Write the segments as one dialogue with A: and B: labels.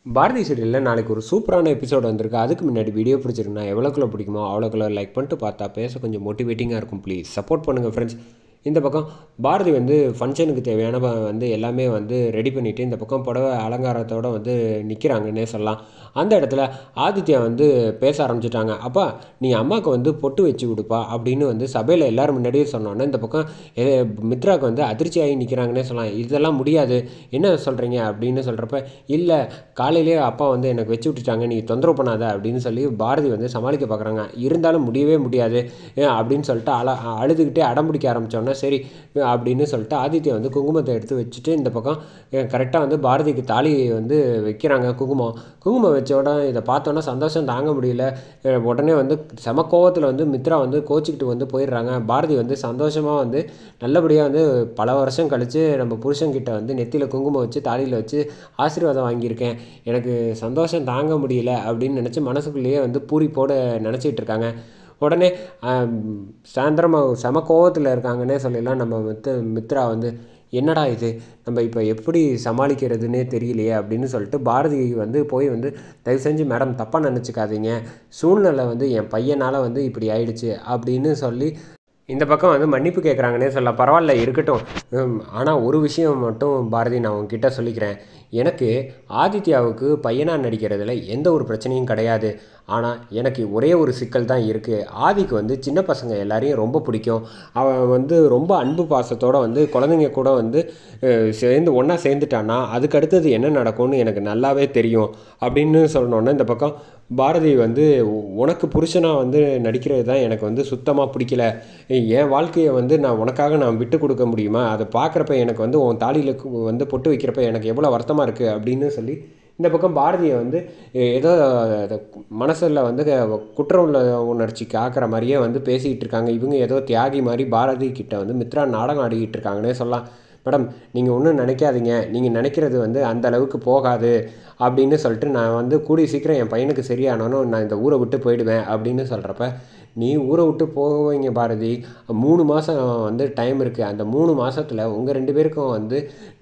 A: பாரதி சீரியலில் நாளைக்கு ஒரு சூப்பரான எபிசோட் வந்திருக்கு. அதுக்கு முன்னாடி வீடியோ பிடிச்சிருக்குன்னா எவ்வளோக்குள்ள பிடிக்குமோ அவ்வளோக்குள்ள லைக் பண்ணிட்டு பார்த்தா பேச கொஞ்சம் மோட்டிவேட்டிங்காக இருக்கும். ப்ளீஸ் சப்போர்ட் பண்ணுங்கள் ஃப்ரெண்ட்ஸ். இந்த பக்கம் பாரதி ஃபங்க்ஷனுக்கு தேவையான எல்லாமே ரெடி பண்ணிவிட்டு இந்த பக்கம் புடவை அலங்காரத்தோடு நிற்கிறாங்கன்னே சொல்லலாம். அந்த இடத்துல ஆதித்யா பேச ஆரம்பிச்சிட்டாங்க. அப்பா நீ அம்மாவுக்கு பொட்டு வச்சு கொடுப்பா அப்படின்னு சபையில் எல்லோரும் முன்னாடியே சொன்னோன்னே இந்த பக்கம் மித்ராவுக்கு அதிர்ச்சியாகி நிற்கிறாங்கன்னே சொல்லலாம். இதெல்லாம் முடியாது, என்ன சொல்கிறீங்க அப்படின்னு சொல்கிறப்ப, இல்லை காலையிலேயே அப்பா எனக்கு வச்சு விட்டுட்டாங்க, நீ தொந்தரவு பண்ணாத அப்படின்னு சொல்லி பாரதி சமாளிக்க பார்க்குறாங்க. இருந்தாலும் முடியவே முடியாது அப்படின்னு சொல்லிட்டு அழுதுகிட்டே அடம் பிடிக்க ஆரம்பித்தோன்னே சரி அப்படின்னு சொல்லிட்டு ஆதித்யா குங்குமத்தை எடுத்து வச்சுட்டு இந்த பக்கம் கரெக்டாக பாரதிக்கு தாலி வைக்கிறாங்க. குங்குமம் வச்சோட இதை பார்த்தோன்னா சந்தோஷம் தாங்க முடியல. உடனே செம கோவத்தில் மித்ரா கோச்சிக்கிட்டு போயிடுறாங்க. பாரதி சந்தோஷமாக நல்லபடியாக பல வருஷம் கழித்து நம்ம புருஷன்கிட்ட நெத்தியில் குங்குமம் வச்சு தாலியில் வச்சு ஆசீர்வாதம் வாங்கியிருக்கேன், எனக்கு சந்தோஷம் தாங்க முடியல அப்படின்னு நினச்சி மனசுக்குள்ளேயே பூரிப்போடு நினச்சிக்கிட்டு இருக்காங்க. உடனே சாயந்தரமாக செம கோவத்தில் இருக்காங்கன்னே சொல்லிடலாம். நம்ம மித்ரா என்னடா இது, நம்ம இப்போ எப்படி சமாளிக்கிறதுனே தெரியலையே அப்படின்னு சொல்லிட்டு பாரதி போய் தயவு செஞ்சு மேடம் தப்பாக நினச்சிக்காதீங்க, சூழ்நிலை என் பையனால் இப்படி ஆயிடுச்சு அப்படின்னு சொல்லி இந்த பக்கம் மன்னிப்பு கேட்குறாங்கன்னே சொல்லலாம். பரவாயில்ல இருக்கட்டும், ஆனால் ஒரு விஷயம் மட்டும் பாரதி நான் உங்ககிட்ட சொல்லிக்கிறேன். எனக்கு ஆதித்யாவுக்கு பையனாக நடிக்கிறதுல எந்த ஒரு பிரச்சனையும் கிடையாது. ஆனால் எனக்கு ஒரே ஒரு சிக்கல் தான் இருக்குது. ஆதிக்கு சின்ன பசங்க எல்லாரையும் ரொம்ப பிடிக்கும். அவன் ரொம்ப அன்பு பாசத்தோடு குழந்தைங்க கூட ஒன்றா சேர்ந்துட்டான்னா அதுக்கு அடுத்தது என்ன நடக்கும்னு எனக்கு நல்லாவே தெரியும் அப்படின்னு சொன்னோன்னே இந்த பக்கம் பாரதி உனக்கு புருஷனாக நடிக்கிறது தான் எனக்கு சுத்தமாக பிடிக்கல. என் வாழ்க்கையை நான் உனக்காக நான் விட்டு கொடுக்க முடியுமா? அதை பார்க்குறப்ப எனக்கு உன் தாலியில் பொட்டு வைக்கிறப்ப எனக்கு எவ்வளோ வருத்தமாக இருக்குது அப்படின்னு சொல்லி இந்த பக்கம் பாரதியை ஏதோ மனசில் குற்ற உணர்ச்சி காக்கிற மாதிரியே பேசிக்கிட்டு இருக்காங்க. இவங்க ஏதோ தியாகி மாதிரி பாரதி கிட்ட மித்ரா நாடகம் ஆடிக்கிட்டு இருக்காங்கன்னே சொல்லலாம். மேடம் நீங்கள் ஒன்றும் நினைக்காதீங்க, நீங்கள் நினைக்கிறது அந்த அளவுக்கு போகாது அப்படின்னு சொல்லிட்டு நான் கூடிய சீக்கிரம் என் பையனுக்கு சரியானோன்னு நான் இந்த ஊரை விட்டு போயிடுவேன் அப்படின்னு சொல்கிறப்ப, நீ ஊரை விட்டு போவீங்க பாரதி, 3 மாதம் டைம் இருக்குது. அந்த 3 மாதத்தில் உங்கள் 2 பேருக்கும்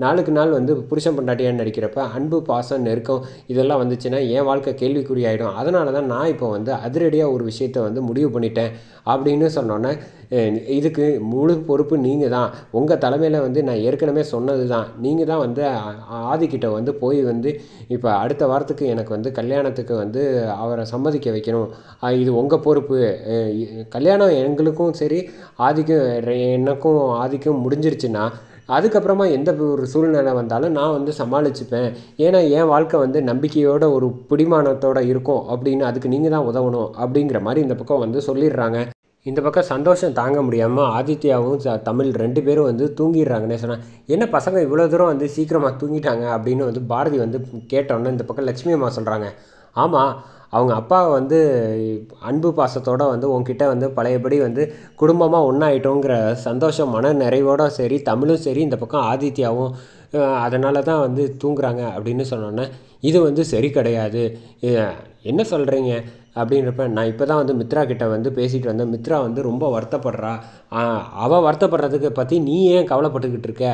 A: நாளுக்கு நாள் புருஷன் பொண்டாட்டியாக நடிக்கிறப்ப அன்பு பாசம் நெருக்கம் இதெல்லாம் வந்துச்சுன்னா என் வாழ்க்கை கேள்விக்குறி ஆகிடும். அதனால தான் நான் இப்போ அதிரடியாக ஒரு விஷயத்தை முடிவு பண்ணிட்டேன் அப்படின்னு சொன்னோன்னே, இதுக்கு முழு பொறுப்பு நீங்கள் தான், உங்கள் தலைமையில் நான் ஏற்கனவே சொன்னது தான், நீங்கள் தான் ஆதிக்கிட்ட போய் இப்போ அடுத்த வாரத்துக்கு எனக்கு கல்யாணத்துக்கு அவரை சம்மதிக்க வைக்கணும், இது உங்கள் பொறுப்பு. கல்யாணம் எங்களுக்கும் சரி எனக்கும் ஆதிக்கும் முடிஞ்சிருச்சுன்னா அதுக்கப்புறமா எந்த ஒரு சூழ்நிலை வந்தாலும் நான் சமாளிச்சுப்பேன். ஏன்னா என் வாழ்க்கை நம்பிக்கையோட ஒரு பிடிமானத்தோடு இருக்கும் அப்படின்னு அதுக்கு நீங்கள் தான் உதவணும் அப்படிங்கிற மாதிரி இந்த பக்கம் சொல்லிடுறாங்க. இந்த பக்கம் சந்தோஷம் தாங்க முடியாமல் ஆதித்யாவும் தமிழ் 2 பேரும் தூங்கிடுறாங்கன்னே சொன்னால், என்ன பசங்க இவ்வளோ தூரம் சீக்கிரமாக தூங்கிட்டாங்க அப்படின்னு பாரதி கேட்டோன்னே இந்த பக்கம் லக்ஷ்மி அம்மா சொல்கிறாங்க, ஆமாம் அவங்க அப்பா அன்பு பாசத்தோடு உங்ககிட்ட பழையபடி குடும்பமாக ஒன்றாயிட்டோங்கிற சந்தோஷம் மன நிறைவோடு சரி தமிழும் சரி இந்த பக்கம் ஆதித்யாவும் அதனால தான் தூங்குறாங்க அப்படின்னு சொன்னோன்னே, இது சரி கிடையாது, என்ன சொல்கிறீங்க அப்படின்றப்ப, நான் இப்போ தான் மித்ரா கிட்ட பேசிகிட்டு வந்தேன். மித்ரா ரொம்ப வருத்தப்படுறா, அவள் வருத்தப்படுறதுக்கு பற்றி நீ ஏன் கவலைப்பட்டுக்கிட்டு இருக்க,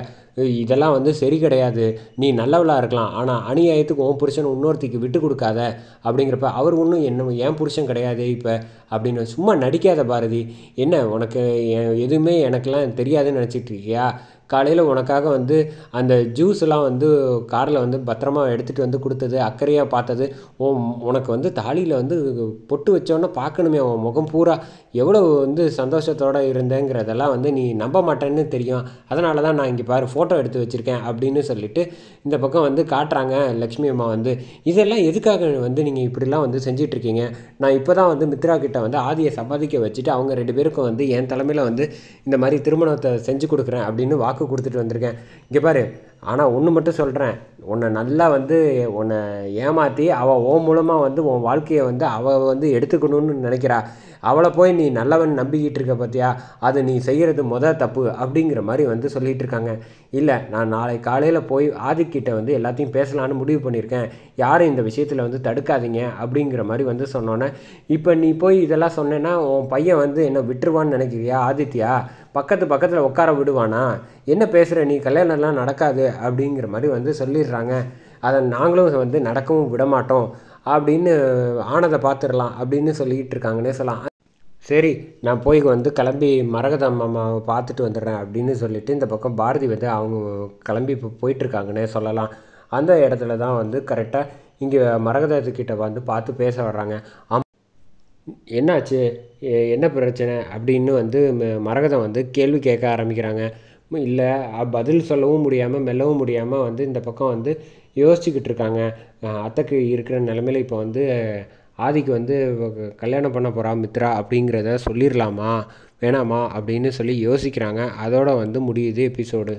A: இதெல்லாம் சரி கிடையாது, நீ நல்லவளாக இருக்கலாம், ஆனால் அநியாயத்துக்கு உன் புருஷன் இன்னொருத்திக்கு விட்டு கொடுக்காத அப்படிங்கிறப்ப, அவர் ஒன்றும் என் புருஷன் கிடையாது இப்போ அப்படின்னு சும்மா நடிக்காத பாரதி, என்ன உனக்கு எதுவுமே எனக்கெல்லாம் தெரியாதுன்னு நினச்சிட்டு இருக்கியா? காலையில் உனக்காக அந்த ஜூஸ்லாம் காரில் பத்திரமா எடுத்துகிட்டு கொடுத்தது, அக்கறையாக பார்த்தது, உனக்கு தாலியில் பொட்டு வச்சோன்னே பார்க்கணுமே உன் முகம் பூரா எவ்வளோ சந்தோஷத்தோடு இருந்தேங்கிறதெல்லாம் நீ நம்ப மாட்டேன்னு தெரியும், அதனால தான் நான் இங்கே பாரு ஃபோட்டோ எடுத்து வச்சுருக்கேன் அப்படின்னு சொல்லிட்டு இந்த பக்கம் காட்டுறாங்க. லக்ஷ்மி அம்மா இதெல்லாம் எதுக்காக நீங்கள் இப்படிலாம் செஞ்சிட்ருக்கீங்க, நான் இப்போ தான் மித்ரா கிட்ட ஆதியை சம்பாதிக்க வச்சுட்டு அவங்க 2 பேருக்கும் என் தலைமையில் இந்த மாதிரி திருமணத்தை செஞ்சு கொடுக்குறேன் அப்படின்னு வாக்கு கொடுத்துட்டு வந்திருக்கேன். இங்கே பாரு, ஆனால் ஒன்று மட்டும் சொல்கிறேன், உன்னை நல்லா உன்னை ஏமாற்றி அவள் ஓ மூலமாக உன் வாழ்க்கையை அவள் எடுத்துக்கணும்னு நினைக்கிறா, அவளை போய் நீ நல்லவன் நம்பிக்கிட்டு இருக்க பார்த்தியா, அது நீ செய்கிறது தப்பு அப்படிங்கிற மாதிரி சொல்லிகிட்டு இருக்காங்க. இல்லை நான் நாளை காலையில் போய் ஆதிக்கிட்ட எல்லாத்தையும் பேசலான்னு முடிவு பண்ணியிருக்கேன், யாரும் இந்த விஷயத்தில் தடுக்காதீங்க அப்படிங்கிற மாதிரி சொன்னோன்னே, இப்போ நீ போய் இதெல்லாம் சொன்னேன்னா உன் பையன் என்னை விட்டுருவான்னு நினைக்கிறியா? ஆதித்யா பக்கத்தில் உட்கார விடுவானா? என்ன பேசுகிற நீ, கல்யாணம்லாம் நடக்காது அப்படிங்கிற மாதிரி சொல்லிடுறாங்க. அதை நாங்களும் வந்து நடக்கவும் விட மாட்டோம் அப்படின்னு ஆனதை பார்த்துடலாம் அப்படின்னு சொல்லிக்கிட்டு இருக்காங்கன்னே சொல்லலாம். சரி, நான் போய் வந்து கிளம்பி மரகத மாமாவை பார்த்துட்டு வந்துடுறேன் அப்படின்னு சொல்லிட்டு இந்த பக்கம் பாரதி வந்து அவங்க கிளம்பி இப்போ போயிட்டுருக்காங்கன்னே சொல்லலாம். அந்த இடத்துல தான் வந்து கரெக்டாக இங்கே மரகதத்துக்கிட்ட வந்து பார்த்து பேச வர்றாங்க. என்னாச்சு, என்ன பிரச்சனை அப்படின்னு வந்து மரகதம் வந்து கேள்வி கேட்க ஆரம்பிக்கிறாங்க. இல்லை, பதில் சொல்லவும் முடியாமல் மெல்லவும் முடியாமல் வந்து இந்த பக்கம் வந்து யோசிச்சுக்கிட்டு இருக்காங்க. அத்தைக்கு இருக்கிற நிலமையில இப்போ வந்து ஆதிக்கு வந்து கல்யாணம் பண்ண போகிறா மித்ரா அப்படிங்கிறத சொல்லிடலாமா வேணாமா அப்படின்னு சொல்லி யோசிக்கிறாங்க. அதோட வந்து முடியுது எபிசோடு.